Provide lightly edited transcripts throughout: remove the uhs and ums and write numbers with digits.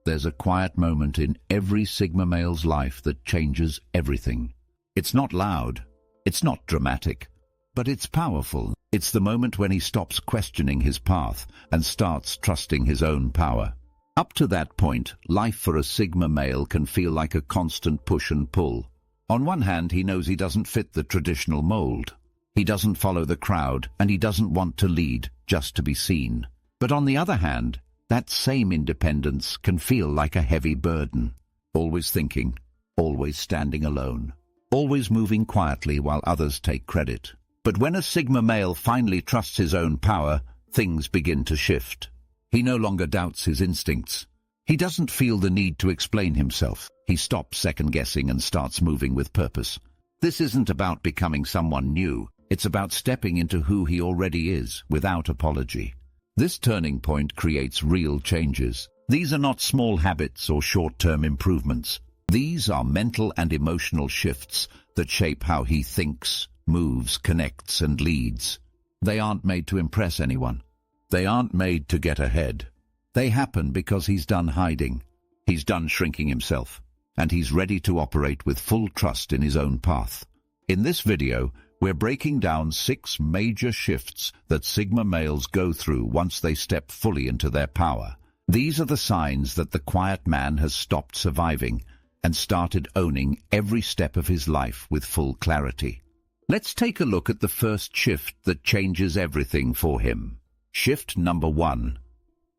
there's a quiet moment in every Sigma male's life that changes everything. It's not loud, it's not dramatic, but it's powerful. It's the moment when he stops questioning his path and starts trusting his own power. Up to that point, life for a Sigma male can feel like a constant push and pull. On one hand, he knows he doesn't fit the traditional mold. He doesn't follow the crowd, and he doesn't want to lead just to be seen. But on the other hand, that same independence can feel like a heavy burden. Always thinking, always standing alone, always moving quietly while others take credit. But when a Sigma male finally trusts his own power, things begin to shift. He no longer doubts his instincts. He doesn't feel the need to explain himself. He stops second-guessing and starts moving with purpose. This isn't about becoming someone new. It's about stepping into who he already is, without apology. This turning point creates real changes. These are not small habits or short-term improvements. These are mental and emotional shifts that shape how he thinks, moves, connects, and leads. They aren't made to impress anyone. They aren't made to get ahead. They happen because he's done hiding. He's done shrinking himself. And he's ready to operate with full trust in his own path. In this video, we're breaking down 6 major shifts that Sigma males go through once they step fully into their power. These are the signs that the quiet man has stopped surviving and started owning every step of his life with full clarity. Let's take a look at the first shift that changes everything for him. Shift number 1.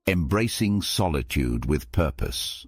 Embracing solitude with purpose.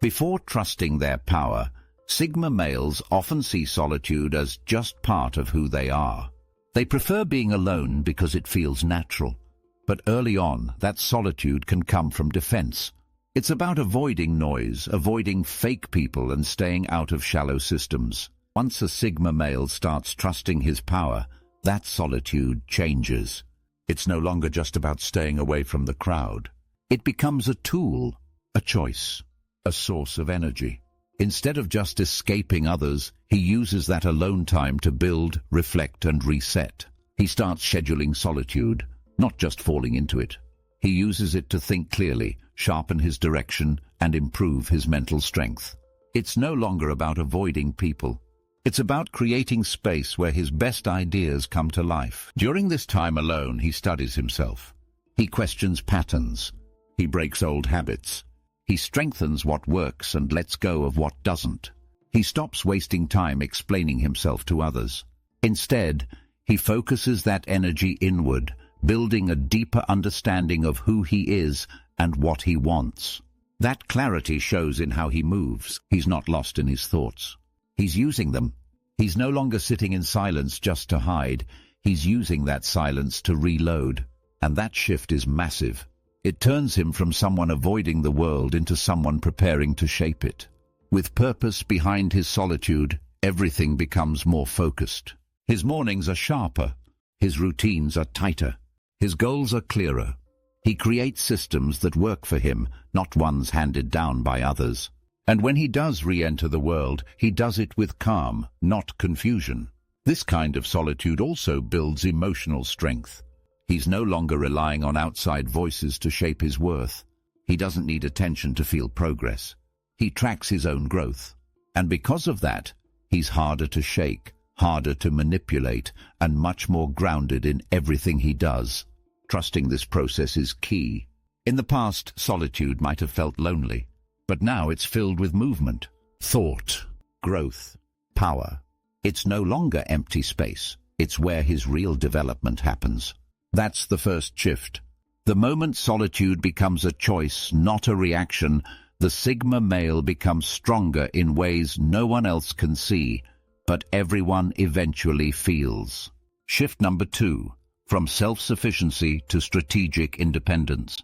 Before trusting their power, Sigma males often see solitude as just part of who they are. They prefer being alone because it feels natural. But early on, that solitude can come from defense. It's about avoiding noise, avoiding fake people, and staying out of shallow systems. Once a Sigma male starts trusting his power, that solitude changes. It's no longer just about staying away from the crowd. It becomes a tool, a choice, a source of energy. Instead of just escaping others, he uses that alone time to build, reflect, and reset. He starts scheduling solitude, not just falling into it. He uses it to think clearly, sharpen his direction, and improve his mental strength. It's no longer about avoiding people. It's about creating space where his best ideas come to life. During this time alone, he studies himself. He questions patterns. He breaks old habits. He strengthens what works and lets go of what doesn't. He stops wasting time explaining himself to others. Instead, he focuses that energy inward, building a deeper understanding of who he is and what he wants. That clarity shows in how he moves. He's not lost in his thoughts. He's using them. He's no longer sitting in silence just to hide. He's using that silence to reload. And that shift is massive. It turns him from someone avoiding the world into someone preparing to shape it. With purpose behind his solitude, everything becomes more focused. His mornings are sharper. His routines are tighter. His goals are clearer. He creates systems that work for him, not ones handed down by others. And when he does re-enter the world, he does it with calm, not confusion. This kind of solitude also builds emotional strength. He's no longer relying on outside voices to shape his worth. He doesn't need attention to feel progress. He tracks his own growth. And because of that, he's harder to shake, harder to manipulate, and much more grounded in everything he does. Trusting this process is key. In the past, solitude might have felt lonely, but now it's filled with movement, thought, growth, power. It's no longer empty space. It's where his real development happens. That's the first shift. The moment solitude becomes a choice, not a reaction, the Sigma male becomes stronger in ways no one else can see, but everyone eventually feels. Shift number 2, from self-sufficiency to strategic independence.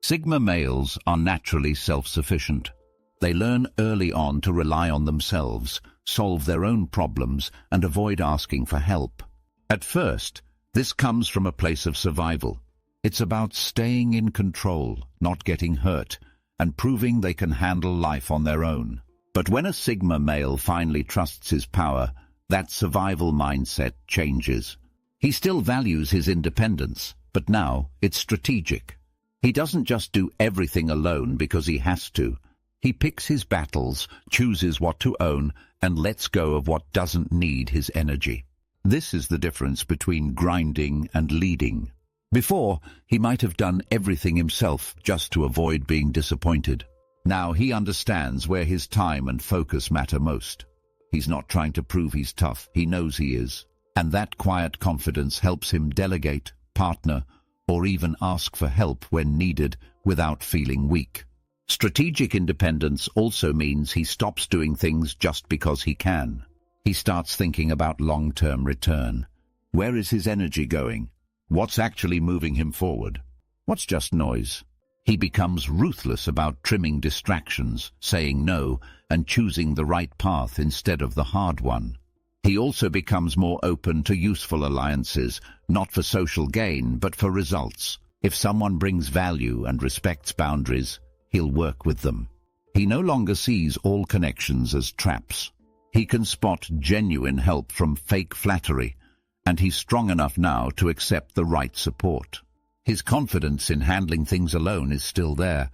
Sigma males are naturally self-sufficient. They learn early on to rely on themselves, solve their own problems, and avoid asking for help. At first, this comes from a place of survival. It's about staying in control, not getting hurt, and proving they can handle life on their own. But when a Sigma male finally trusts his power, that survival mindset changes. He still values his independence, but now it's strategic. He doesn't just do everything alone because he has to. He picks his battles, chooses what to own, and lets go of what doesn't need his energy. This is the difference between grinding and leading. Before, he might have done everything himself just to avoid being disappointed. Now he understands where his time and focus matter most. He's not trying to prove he's tough, he knows he is. And that quiet confidence helps him delegate, partner, or even ask for help when needed without feeling weak. Strategic independence also means he stops doing things just because he can. He starts thinking about long-term return. Where is his energy going? What's actually moving him forward? What's just noise? He becomes ruthless about trimming distractions, saying no, and choosing the right path instead of the hard one. He also becomes more open to useful alliances, not for social gain, but for results. If someone brings value and respects boundaries, he'll work with them. He no longer sees all connections as traps. He can spot genuine help from fake flattery, and he's strong enough now to accept the right support. His confidence in handling things alone is still there,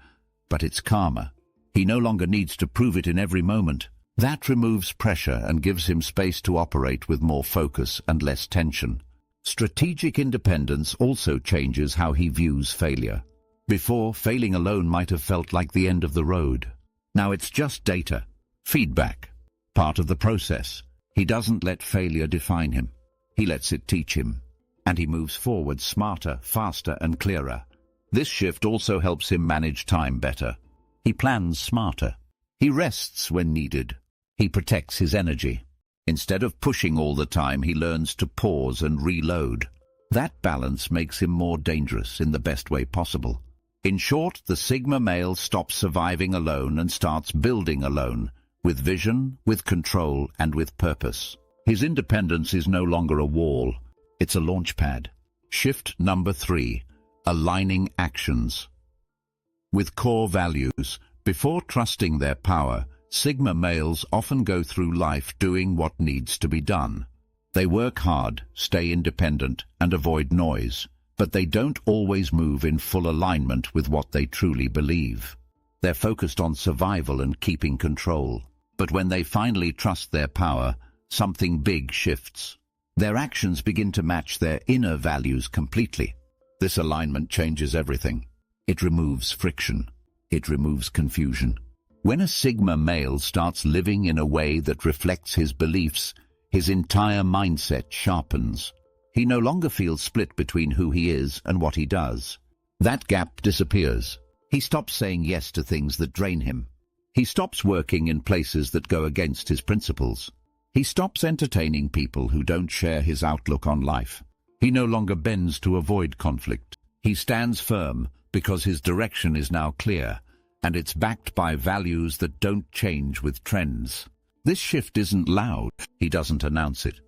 but it's calmer. He no longer needs to prove it in every moment. That removes pressure and gives him space to operate with more focus and less tension. Strategic independence also changes how he views failure. Before, failing alone might have felt like the end of the road. Now it's just data, feedback, part of the process. He doesn't let failure define him. He lets it teach him. And he moves forward smarter, faster, and clearer. This shift also helps him manage time better. He plans smarter. He rests when needed. He protects his energy. Instead of pushing all the time, he learns to pause and reload. That balance makes him more dangerous in the best way possible. In short, the Sigma male stops surviving alone and starts building alone, with vision, with control, and with purpose. His independence is no longer a wall. It's a launch pad. Shift number 3, aligning actions. With core values, before trusting their power, Sigma males often go through life doing what needs to be done. They work hard, stay independent, and avoid noise, but they don't always move in full alignment with what they truly believe. They're focused on survival and keeping control. But when they finally trust their power, something big shifts. Their actions begin to match their inner values completely. This alignment changes everything. It removes friction. It removes confusion. When a Sigma male starts living in a way that reflects his beliefs, his entire mindset sharpens. He no longer feels split between who he is and what he does. That gap disappears. He stops saying yes to things that drain him. He stops working in places that go against his principles. He stops entertaining people who don't share his outlook on life. He no longer bends to avoid conflict. He stands firm because his direction is now clear, and it's backed by values that don't change with trends. This shift isn't loud. He doesn't announce it.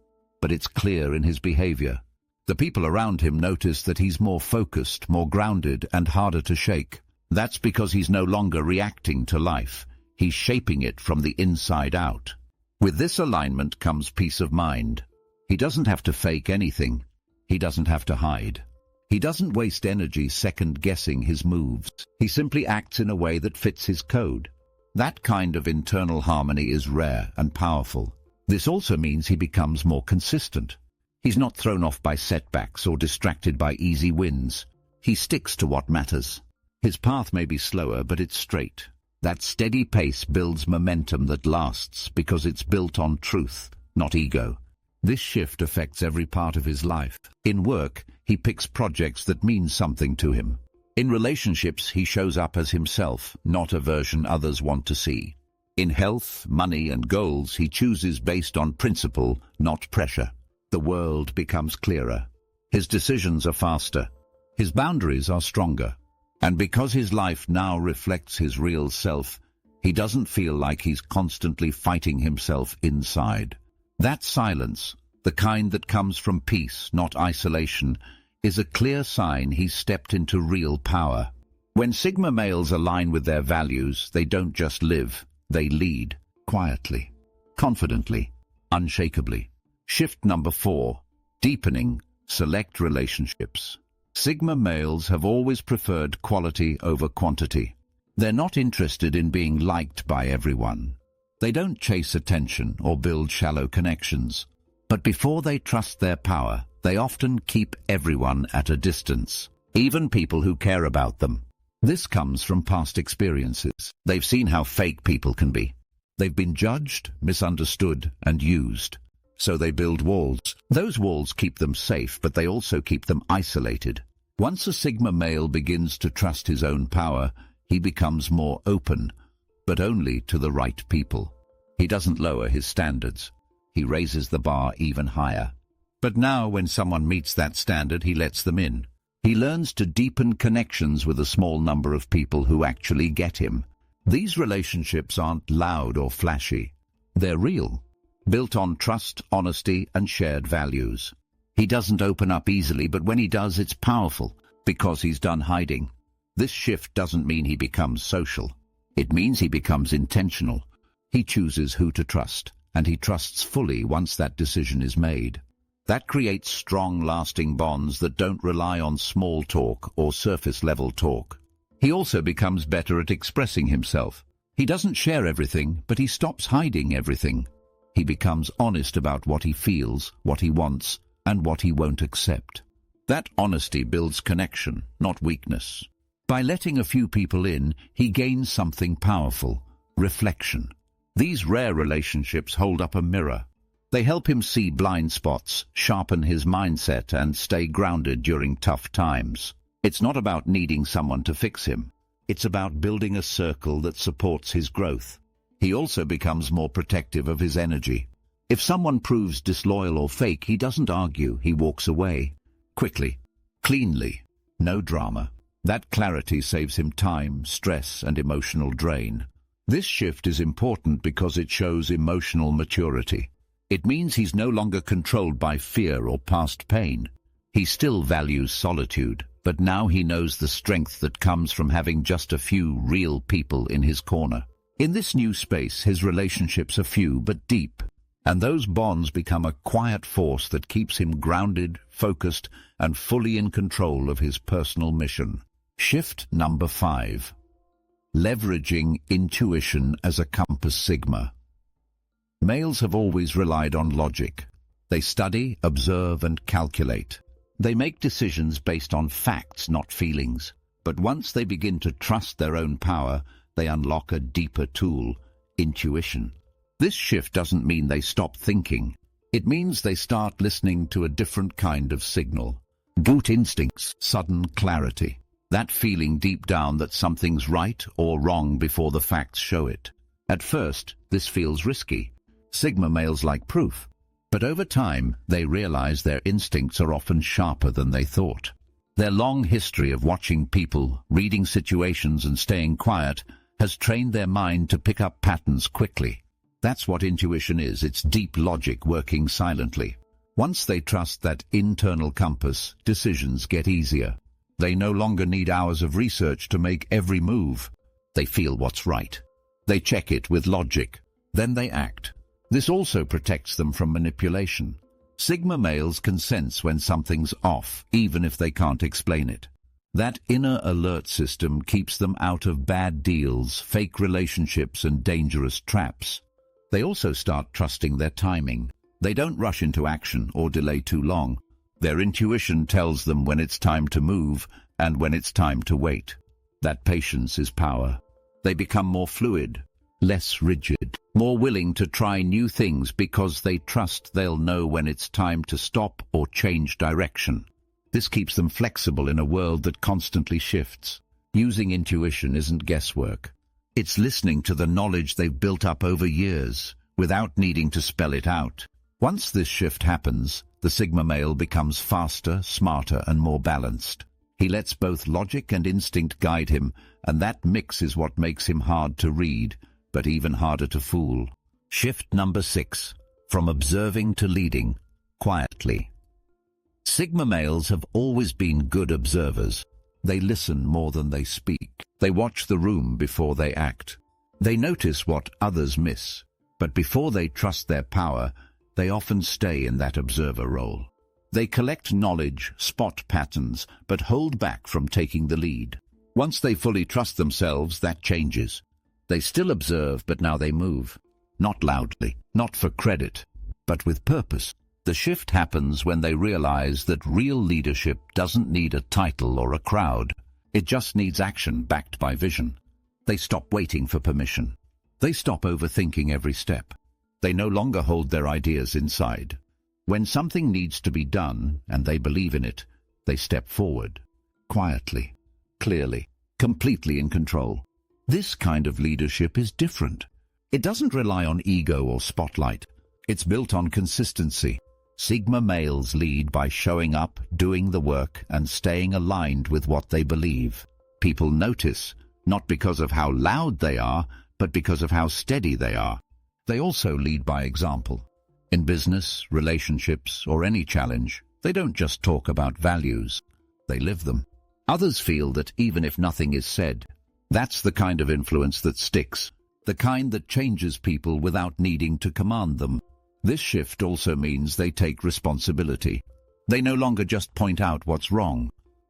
But it's clear in his behavior. The people around him notice that he's more focused, more grounded, and harder to shake. That's because he's no longer reacting to life. He's shaping it from the inside out. With this alignment comes peace of mind. He doesn't have to fake anything. He doesn't have to hide. He doesn't waste energy second-guessing his moves. He simply acts in a way that fits his code. That kind of internal harmony is rare and powerful. This also means he becomes more consistent. He's not thrown off by setbacks or distracted by easy wins. He sticks to what matters. His path may be slower, but it's straight. That steady pace builds momentum that lasts because it's built on truth, not ego. This shift affects every part of his life. In work, he picks projects that mean something to him. In relationships, he shows up as himself, not a version others want to see. In health, money, and goals, he chooses based on principle, not pressure. The world becomes clearer. His decisions are faster. His boundaries are stronger. And because his life now reflects his real self, he doesn't feel like he's constantly fighting himself inside. That silence, the kind that comes from peace, not isolation, is a clear sign he's stepped into real power. When Sigma males align with their values, they don't just live. They lead, quietly, confidently, unshakably. Shift number 4, deepening, select relationships. Sigma males have always preferred quality over quantity. They're not interested in being liked by everyone. They don't chase attention or build shallow connections. But before they trust their power, they often keep everyone at a distance, even people who care about them. This comes from past experiences. They've seen how fake people can be. They've been judged, misunderstood, and used. So they build walls. Those walls keep them safe, but they also keep them isolated. Once a Sigma male begins to trust his own power, he becomes more open, but only to the right people. He doesn't lower his standards. He raises the bar even higher. But now when someone meets that standard, he lets them in. He learns to deepen connections with a small number of people who actually get him. These relationships aren't loud or flashy. They're real, built on trust, honesty, and shared values. He doesn't open up easily, but when he does, it's powerful, because he's done hiding. This shift doesn't mean he becomes social. It means he becomes intentional. He chooses who to trust, and he trusts fully once that decision is made. That creates strong, lasting bonds that don't rely on small talk or surface-level talk. He also becomes better at expressing himself. He doesn't share everything, but he stops hiding everything. He becomes honest about what he feels, what he wants, and what he won't accept. That honesty builds connection, not weakness. By letting a few people in, he gains something powerful: reflection. These rare relationships hold up a mirror. They help him see blind spots, sharpen his mindset, and stay grounded during tough times. It's not about needing someone to fix him. It's about building a circle that supports his growth. He also becomes more protective of his energy. If someone proves disloyal or fake, he doesn't argue, he walks away. Quickly, cleanly, no drama. That clarity saves him time, stress, and emotional drain. This shift is important because it shows emotional maturity. It means he's no longer controlled by fear or past pain. He still values solitude, but now he knows the strength that comes from having just a few real people in his corner. In this new space, his relationships are few but deep, and those bonds become a quiet force that keeps him grounded, focused, and fully in control of his personal mission. Shift number 5. Leveraging intuition as a compass Sigma. Males have always relied on logic. They study, observe, and calculate. They make decisions based on facts, not feelings. But once they begin to trust their own power, they unlock a deeper tool: intuition. This shift doesn't mean they stop thinking. It means they start listening to a different kind of signal. Gut instincts, sudden clarity. That feeling deep down that something's right or wrong before the facts show it. At first, this feels risky. Sigma males like proof. But over time, they realize their instincts are often sharper than they thought. Their long history of watching people, reading situations, and staying quiet has trained their mind to pick up patterns quickly. That's what intuition is. It's deep logic working silently. Once they trust that internal compass, decisions get easier. They no longer need hours of research to make every move. They feel what's right. They check it with logic. Then they act. This also protects them from manipulation. Sigma males can sense when something's off, even if they can't explain it. That inner alert system keeps them out of bad deals, fake relationships, and dangerous traps. They also start trusting their timing. They don't rush into action or delay too long. Their intuition tells them when it's time to move and when it's time to wait. That patience is power. They become more fluid, less rigid, more willing to try new things because they trust they'll know when it's time to stop or change direction. This keeps them flexible in a world that constantly shifts. Using intuition isn't guesswork. It's listening to the knowledge they've built up over years, without needing to spell it out. Once this shift happens, the Sigma male becomes faster, smarter, and more balanced. He lets both logic and instinct guide him, and that mix is what makes him hard to read, but even harder to fool. Shift number 6. From observing to leading, quietly. Sigma males have always been good observers. They listen more than they speak. They watch the room before they act. They notice what others miss, but before they trust their power, they often stay in that observer role. They collect knowledge, spot patterns, but hold back from taking the lead. Once they fully trust themselves, that changes. They still observe, but now they move. Not loudly, not for credit, but with purpose. The shift happens when they realize that real leadership doesn't need a title or a crowd. It just needs action backed by vision. They stop waiting for permission. They stop overthinking every step. They no longer hold their ideas inside. When something needs to be done, and they believe in it, they step forward. Quietly, clearly, completely in control. This kind of leadership is different. It doesn't rely on ego or spotlight. It's built on consistency. Sigma males lead by showing up, doing the work, and staying aligned with what they believe. People notice, not because of how loud they are, but because of how steady they are. They also lead by example. In business, relationships, or any challenge, they don't just talk about values. They live them. Others feel that even if nothing is said, that's the kind of influence that sticks, the kind that changes people without needing to command them. This shift also means they take responsibility. They no longer just point out what's wrong.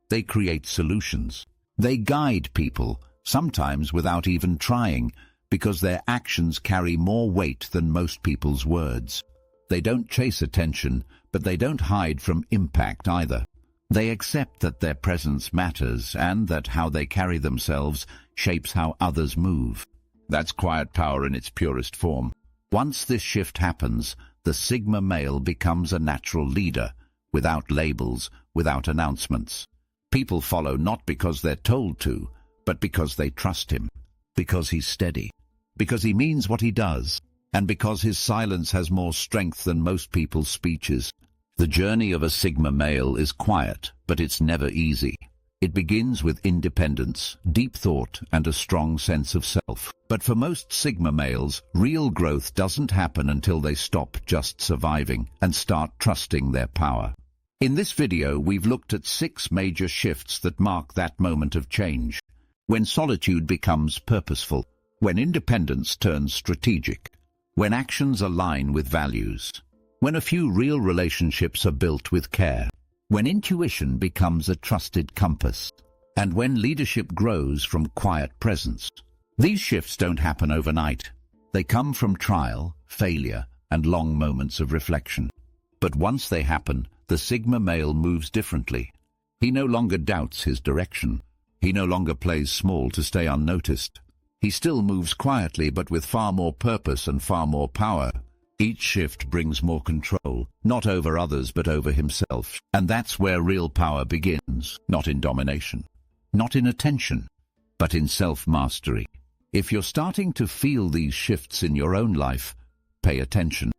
They create solutions. They guide people, sometimes without even trying, because their actions carry more weight than most people's words. They don't chase attention, but they don't hide from impact either. They accept that their presence matters and that how they carry themselves shapes how others move. That's quiet power in its purest form. Once this shift happens, the Sigma male becomes a natural leader, without labels, without announcements. People follow not because they're told to, but because they trust him, because he's steady, because he means what he does, and because his silence has more strength than most people's speeches. The journey of a Sigma male is quiet, but it's never easy. It begins with independence, deep thought, and a strong sense of self. But for most Sigma males, real growth doesn't happen until they stop just surviving and start trusting their power. In this video, we've looked at 6 major shifts that mark that moment of change. When solitude becomes purposeful, when independence turns strategic, when actions align with values, when a few real relationships are built with care, when intuition becomes a trusted compass, and when leadership grows from quiet presence. These shifts don't happen overnight. They come from trial, failure, and long moments of reflection. But once they happen, the Sigma male moves differently. He no longer doubts his direction. He no longer plays small to stay unnoticed. He still moves quietly, but with far more purpose and far more power. Each shift brings more control, not over others but over himself. And that's where real power begins, not in domination, not in attention, but in self-mastery. If you're starting to feel these shifts in your own life, pay attention.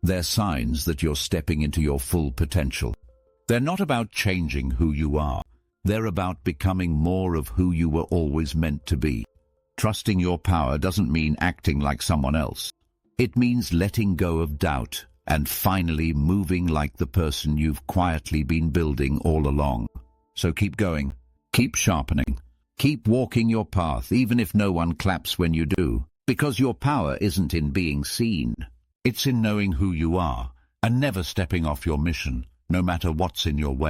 They're signs that you're stepping into your full potential. They're not about changing who you are. They're about becoming more of who you were always meant to be. Trusting your power doesn't mean acting like someone else. It means letting go of doubt and finally moving like the person you've quietly been building all along. So keep going, keep sharpening, keep walking your path even if no one claps when you do, because your power isn't in being seen. It's in knowing who you are and never stepping off your mission, no matter what's in your way.